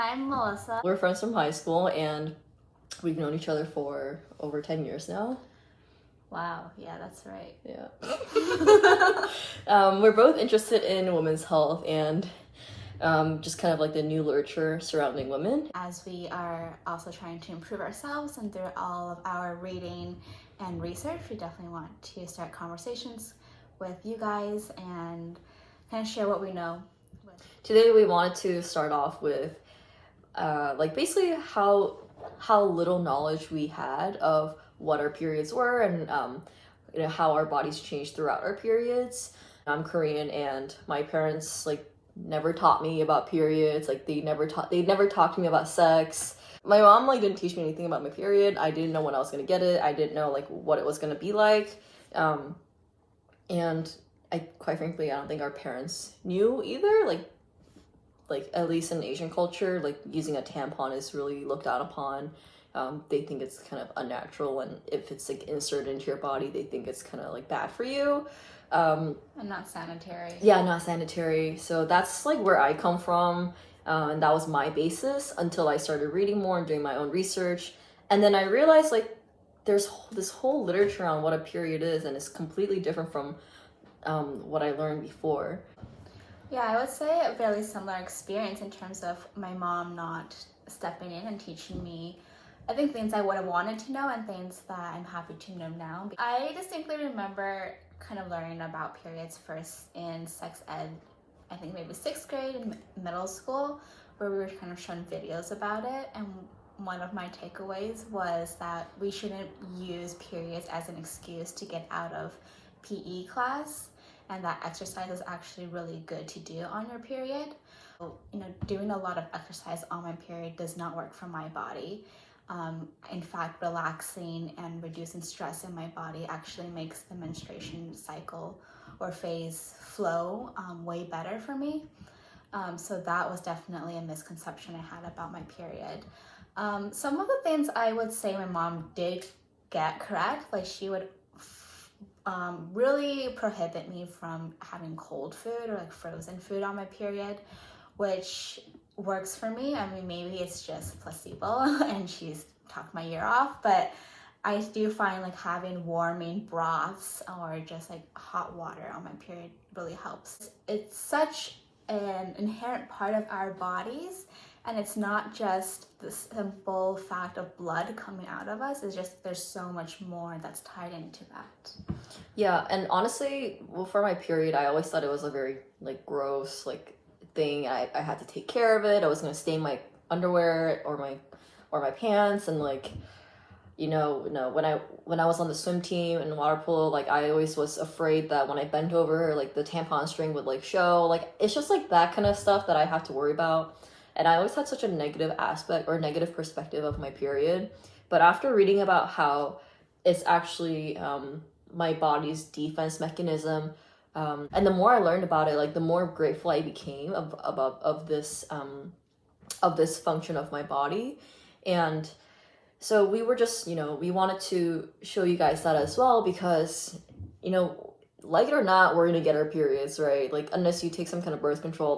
I'm Melissa. We're friends from high school and we've known each other for over 10 years now. Wow, yeah, that's right. Yeah. We're both interested in women's health and just kind of like the new literature surrounding women. As we are also trying to improve ourselves and through all of our reading and research, we definitely want to start conversations with you guys and kind of share what we know. Today we wanted to start off with basically how little knowledge we had of what our periods were and how our bodies change throughout our periods. I'm Korean and my parents never taught me about periods. They never talked to me about sex. My mom didn't teach me anything about my period. I didn't know when I was gonna get it. I didn't know what it was gonna be like. And I quite frankly I don't think our parents knew either. At least in Asian culture, using a tampon is really looked down upon. They think it's kind of unnatural, and if it's inserted into your body, they think it's kind of bad for you. And not sanitary. Yeah, not sanitary. So that's where I come from, and that was my basis until I started reading more and doing my own research. And then I realized there's this whole literature on what a period is, and it's completely different from what I learned before. Yeah, I would say a fairly similar experience in terms of my mom not stepping in and teaching me, I think, things I would have wanted to know and things that I'm happy to know now. I distinctly remember kind of learning about periods first in sex ed, I think maybe 6th grade in middle school, where we were kind of shown videos about it. And one of my takeaways was that we shouldn't use periods as an excuse to get out of PE class, and that exercise is actually really good to do on your period. Doing a lot of exercise on my period does not work for my body. In fact, relaxing and reducing stress in my body actually makes the menstruation cycle or phase flow way better for me. So that was definitely a misconception I had about my period. Some of the things I would say my mom did get correct, she would really prohibit me from having cold food or frozen food on my period, which works for me. I mean, maybe it's just placebo and she's talked my ear off, but I do find having warming broths or just hot water on my period really helps. It's such an inherent part of our bodies, and it's not just the simple fact of blood coming out of us. It's just there's so much more that's tied into that. Yeah, and honestly, for my period, I always thought it was a very gross thing. I had to take care of it. I was gonna stain my underwear or my pants, and when I was on the swim team and water polo, I always was afraid that when I bent over, the tampon string would show. It's just that kind of stuff that I have to worry about. And I always had such a negative aspect or negative perspective of my period. But after reading about how it's actually my body's defense mechanism, and the more I learned about it, the more grateful I became of this function of my body. And so we were just, we wanted to show you guys that as well, because, like it or not, we're gonna get our periods, right? Unless you take some kind of birth control,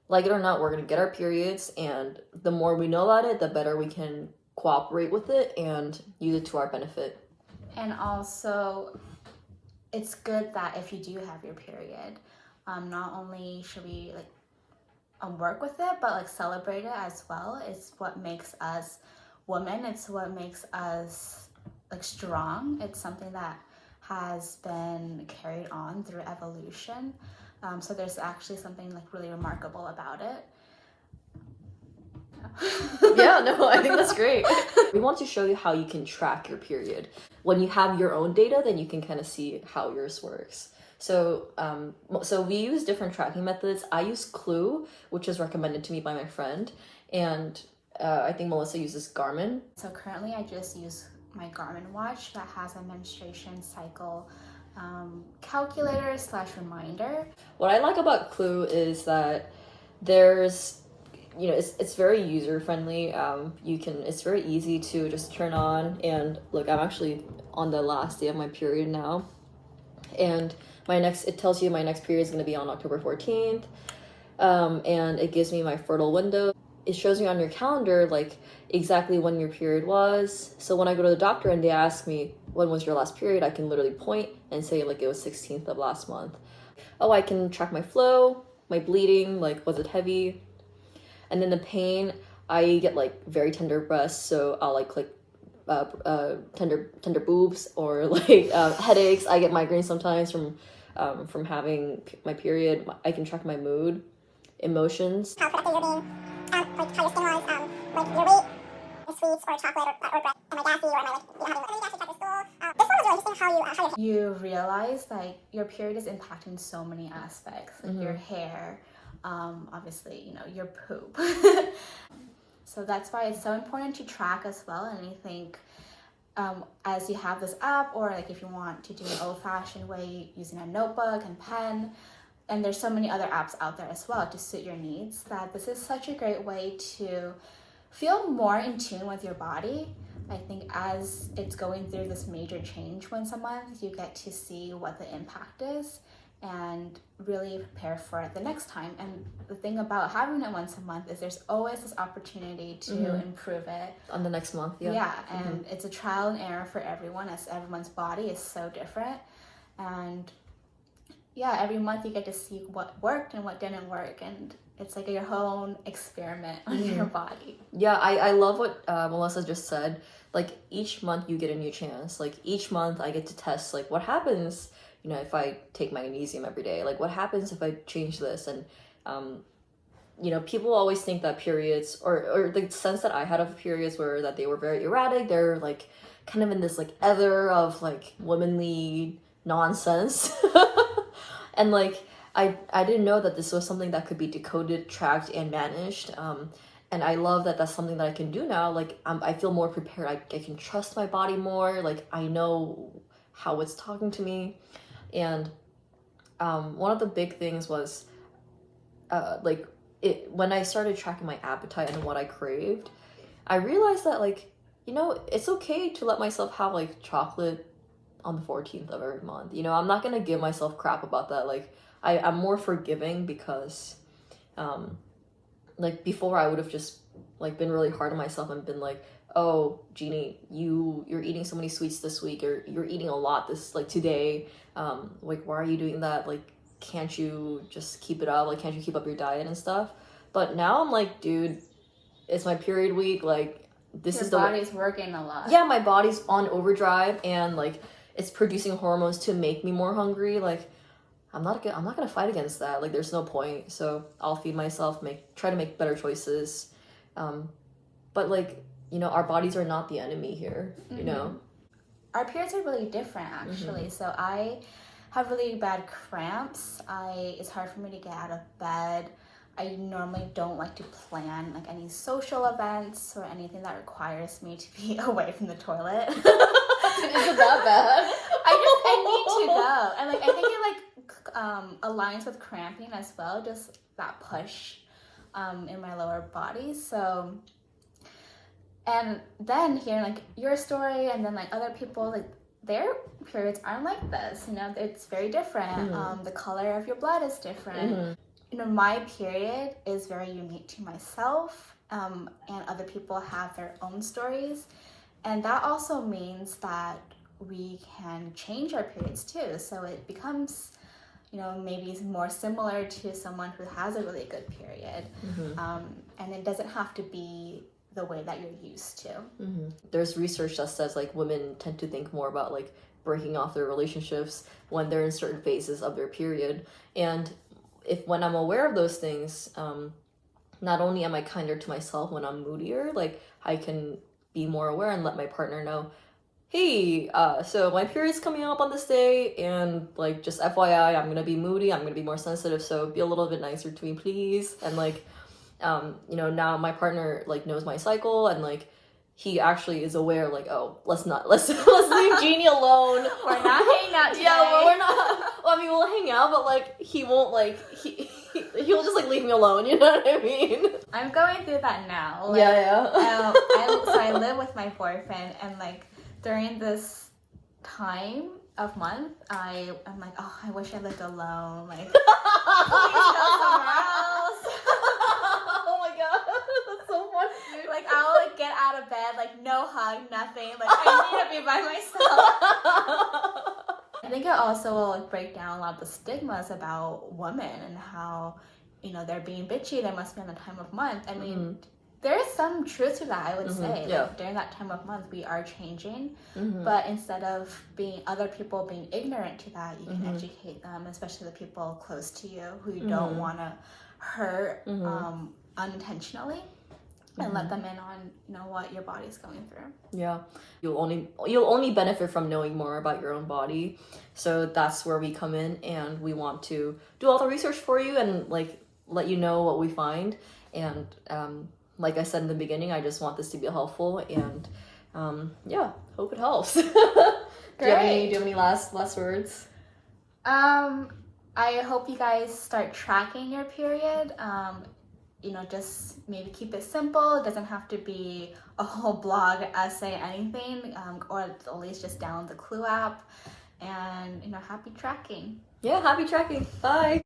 like it or not, we're gonna get our periods, and the more we know about it, the better we can cooperate with it and use it to our benefit. And also, it's good that if you do have your period, not only should we work with it, but celebrate it as well. It's what makes us women. It's what makes us strong. It's something that has been carried on through evolution. So there's actually something really remarkable about it. Yeah, no, I think that's great. We want to show you how you can track your period. When you have your own data, then you can kind of see how yours works. So we use different tracking methods. I use Clue, which is recommended to me by my friend, and I think Melissa uses Garmin. So currently I just use my Garmin watch that has a menstruation cycle calculator / reminder. What I like about Clue is that there's, it's very user friendly. It's very easy to just turn on, and look, I'm actually on the last day of my period now, and it tells you my next period is going to be on October 14th, and it gives me my fertile window. it shows you on your calendar like exactly when your period was. So when I go to the doctor and they ask me when was your last period, I can literally point and say like it was 16th of last month. Oh, I can track my flow, my bleeding, like was it heavy? And then the pain, I get like very tender breasts, so I'll like tender boobs, or like headaches. I get migraines sometimes from having my period. I can track my mood, emotions. How productive you're being, like how your skin was, like your weight, sweets or chocolate or bread. Am I gassy or am I like having like gassy check your stool? This one was really interesting how you realize like your period is impacting so many aspects, like your hair, obviously, you know, your poop. So that's why it's so important to track as well. And I think as you have this app, or like if you want to do an old-fashioned way using a notebook and pen, and there's so many other apps out there as well to suit your needs, that this is such a great way to feel more in tune with your body. I think as it's going through this major change once a month, you get to see what the impact is and really prepare for it the next time. And the thing about having it once a month is there's always this opportunity to improve it On the next month, yeah, and it's a trial and error for everyone, as everyone's body is so different. And yeah, every month you get to see what worked and what didn't work, and it's like your own experiment on your body. Yeah, I love what Melissa just said. Like each month you get a new chance. Like each month I get to test like what happens, you know, if I take magnesium every day. Like what happens if I change this? And you know, people always think that periods, or the sense that I had of periods were that they were very erratic. They're like kind of in this like ether of like womanly nonsense. And like I didn't know that this was something that could be decoded, tracked, and managed. And I love that that's something that I can do now. Like I feel more prepared. I can trust my body more. Like I know how it's talking to me. And one of the big things was like when I started tracking my appetite and what I craved, I realized that like, you know, it's okay to let myself have like chocolate on the 14th of every month. You know, I'm not gonna give myself crap about that. Like I'm more forgiving because like before I would have just like been really hard on myself and been like, oh Jeannie, you're eating so many sweets this week, or you're eating a lot this like today, like why are you doing that? Like can't you just keep it up? Like can't you keep up your diet and stuff? But now I'm like, dude, it's my period week. Like this is the body's working a lot. Yeah, my body's on overdrive and like it's producing hormones to make me more hungry. Like I'm not gonna fight against that. Like there's no point. So I'll feed myself, try to make better choices. But like, you know, our bodies are not the enemy here, you know? Our periods are really different actually. So I have really bad cramps. It's hard for me to get out of bed. I normally don't like to plan like any social events or anything that requires me to be away from the toilet. Is it that bad? I need to go. And like I think it like aligns with cramping as well, just that push in my lower body. So, and then hearing like your story and then like other people, like their periods aren't like this, you know, it's very different. The color of your blood is different. You know, my period is very unique to myself, and other people have their own stories. And that also means that we can change our periods too. So it becomes, you know, maybe more similar to someone who has a really good period. And it doesn't have to be the way that you're used to. There's research that says like women tend to think more about like breaking off their relationships when they're in certain phases of their period. And when I'm aware of those things, not only am I kinder to myself when I'm moodier, like I can be more aware and let my partner know, hey, so my period's coming up on this day, and like just FYI, I'm gonna be moody, I'm gonna be more sensitive, so be a little bit nicer to me, please. And like, you know, now my partner like knows my cycle, and like he actually is aware, like, oh, let's leave Jeannie alone. We're not hanging out today. Yeah, well, we're not. Well, I mean, we'll hang out, but like he won't like he'll just like leave me alone. You know what I mean? I'm going through that now. Like, yeah. So I live with my boyfriend, and like during this time of month, I'm like, oh, I wish I lived alone. Like, please go somewhere else. Oh my god, that's bed, like no hug, nothing. Like I need to be by myself. I think it also will like break down a lot of the stigmas about women and how, you know, they're being bitchy, they must be on the time of month. I mean, there is some truth to that, I would say. Yeah. Like, during that time of month, we are changing. Mm-hmm. But instead of being other people being ignorant to that, you can educate them, especially the people close to you who you don't want to hurt unintentionally, and let them in on, you know, what your body's going through. Yeah, you'll only benefit from knowing more about your own body. So that's where we come in, and we want to do all the research for you and like let you know what we find. And like I said in the beginning, I just want this to be helpful, and yeah, hope it helps. Do you have any last words? I hope you guys start tracking your period. You know, just maybe keep it simple. It doesn't have to be a whole blog, essay, anything, or at least just download the Clue app. And, you know, happy tracking. Yeah, happy tracking. Bye.